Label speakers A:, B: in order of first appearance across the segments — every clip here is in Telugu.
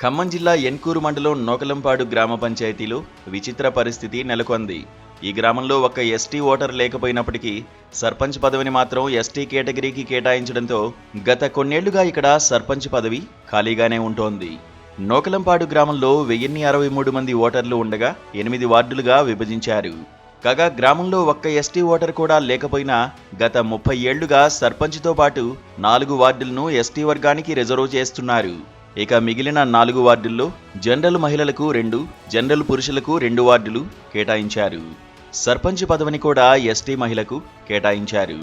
A: ఖమ్మం జిల్లా యెన్కూరు మండలం నోకలంపాడు గ్రామ పంచాయతీలో విచిత్ర పరిస్థితి నెలకొంది. ఈ గ్రామంలో ఒక్క ఎస్టీ ఓటర్ లేకపోయినప్పటికీ సర్పంచ్ పదవిని మాత్రం ఎస్టీ కేటగిరీకి కేటాయించడంతో గత కొన్నేళ్లుగా ఇక్కడ సర్పంచ్ పదవి ఖాళీగానే ఉంటోంది. నోకలంపాడు గ్రామంలో 1063 మంది ఓటర్లు ఉండగా 8 వార్డులుగా విభజించారు. కాగా గ్రామంలో ఒక్క ఎస్టీ ఓటర్ కూడా లేకపోయినా గత 30 ఏళ్లుగా సర్పంచ్తో పాటు 4 వార్డులను ఎస్టీ వర్గానికి రిజర్వ్ చేస్తున్నారు. ఇక మిగిలిన 4 వార్డుల్లో జనరల్ మహిళలకు 2, జనరల్ పురుషులకు 2 వార్డులు కేటాయించారు. సర్పంచ్ పదవిని కూడా ఎస్టీ మహిళకు కేటాయించారు.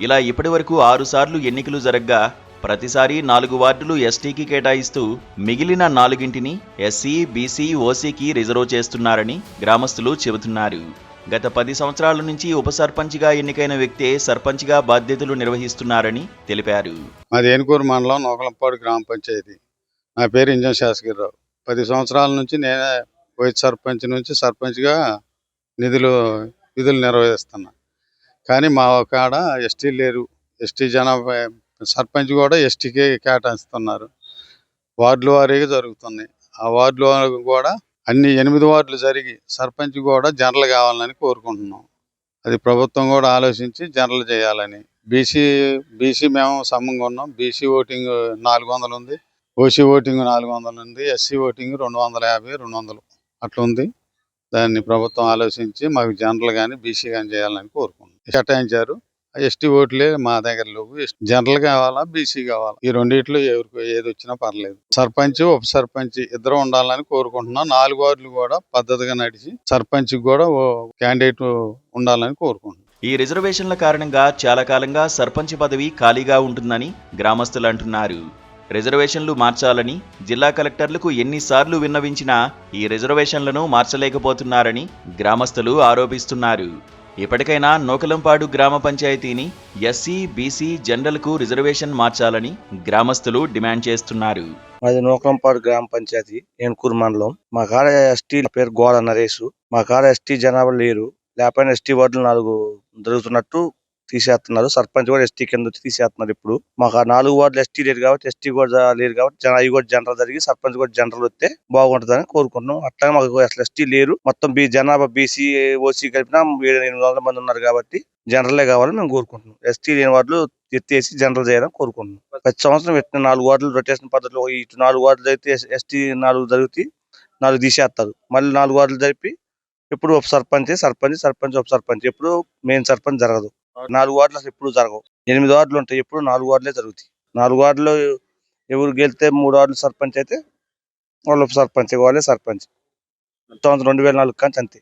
A: ఇలా ఇప్పటివరకు 6 సార్లు ఎన్నికలు జరగ్గా ప్రతిసారి 4 వార్డులు ఎస్టీకి కేటాయిస్తూ మిగిలిన 4ంటిని ఎస్సీ, బీసీ, ఓసీకి రిజర్వ్ చేస్తున్నారని గ్రామస్తులు చెబుతున్నారు. గత 10 సంవత్సరాల నుంచి ఉప సర్పంచ్గా ఎన్నికైన వ్యక్తే సర్పంచ్గా బాధ్యతలు నిర్వహిస్తున్నారని తెలిపారు.
B: మాది యెన్కూరు మండలం నోకలంపాడు గ్రామ పంచాయతీ. నా పేరు ఇంజన్ శాసగిరిరావు. 10 సంవత్సరాల నుంచి నేనే వైస్ సర్పంచ్ నుంచి సర్పంచ్గా విధులు నిర్వహిస్తున్నా. కానీ మా కాడ ఎస్టీ లేరు. ఎస్టీ జనాభా సర్పంచ్ కూడా ఎస్టీకే కేటాయిస్తున్నారు. వార్డుల వారీగా జరుగుతున్నాయి. ఆ వార్డుల కూడా అన్ని 8 వార్డులు జరిగి సర్పంచ్ కూడా జనరల్ కావాలని కోరుకుంటున్నాం. అది ప్రభుత్వం కూడా ఆలోచించి జనరల్ చేయాలని. బీసీ మేము సమంగా ఉన్నాం. బీసీ ఓటింగ్ 400 ఉంది, ఓసీ ఓటింగ్ 400 ఉంది, ఎస్సీ ఓటింగ్ 250, 200 అట్లా ఉంది. దాన్ని ప్రభుత్వం ఆలోచించి మాకు జనరల్ కానీ బీసీ కానీ చేయాలని కోరుకుంటున్నాం. కేటాయించారు. ఎస్టీ ఓట్లే మా దగ్గర లేవు. జనరల్ కావాలా, బీసీ కావాలా, ఈ రెండిట్లో ఎవరికి ఏది వచ్చినా పర్లేదు. సర్పంచ్, ఉప సర్పంచ్ ఇద్దరు ఉండాలని కోరుకుంటున్నాం. 4 వార్డులు కూడా పద్ధతిగా నడిచి సర్పంచ్ కూడా క్యాండిడేట్ ఉండాలని కోరుకుంటున్నాం.
A: ఈ రిజర్వేషన్ల కారణంగా చాలా కాలంగా సర్పంచ్ పదవి ఖాళీగా ఉంటుందని గ్రామస్తులు అంటున్నారు. రిజర్వేషన్లు మార్చాలని జిల్లా కలెక్టర్లకు ఎన్నిసార్లు విన్నవించినా ఈ రిజర్వేషన్లను మార్చలేకపోతున్నారని గ్రామస్తులు ఆరోపిస్తున్నారు. ఇప్పటికైనా నోకలంపాడు గ్రామ పంచాయతీని ఎస్సీ, బీసీ, జనరల్కు రిజర్వేషన్ మార్చాలని గ్రామస్తులు డిమాండ్ చేస్తున్నారు.
C: మాది నోకలంపాడు గ్రామ పంచాయతీ, యెన్కూరు మండలం. మా కాడ ఎస్టీ పేరు గోడ నరేష్. మా కాడ ఎస్టీ జనాభా లేరు. లేకపోయినా ఎస్టీ వార్డులు 4 జరుగుతున్నట్టు తీసేస్తున్నారు. సర్పంచ్ కూడా ఎస్టీ కింద వచ్చి తీసేస్తున్నారు. ఇప్పుడు మాకు 4 వార్డులు ఎస్టీ లేరు కాబట్టి, ఎస్టీ కూడా లేరు కాబట్టి అవి కూడా జనరల్ జరిగి సర్పంచ్ కూడా జనరల్ వస్తే బాగుంటుందని కోరుకుంటున్నాం. అట్లాగే మాకు అసలు ఎస్టీ లేరు. మొత్తం జనాభా బీసీ, ఓసీ కలిపినా 700-800 మంది ఉన్నారు కాబట్టి జనరలే కావాలని మేము కోరుకుంటున్నాం. ఎస్టీ లేని వార్డులు ఎత్తేసి జనరల్ చేయాలని కోరుకుంటున్నాం. ప్రతి సంవత్సరం పెట్టిన 4 వార్డులు రొటేషన్ పద్ధతిలో ఇటు 4 వార్డులు అయితే ఎస్టీ 4 జరిగితే 4 తీసేస్తారు. మళ్ళీ 4 వార్డులు జరిపి ఎప్పుడు ఉప సర్పంచ్, ఉప సర్పంచ్, ఎప్పుడు మెయిన్ సర్పంచ్ జరగదు. 4 వార్డులు అసలు ఎప్పుడు జరగవు. 8 వార్డులు ఉంటాయి. ఎప్పుడు 4 వార్డులే జరుగుతాయి. 4 వార్డులో ఎవరు గెలితే 3 వార్డులు సర్పంచ్ అయితే వాళ్ళు ఉప సర్పంచ్ కావాలి. సర్పంచ్ 2004 కానీ అంతే.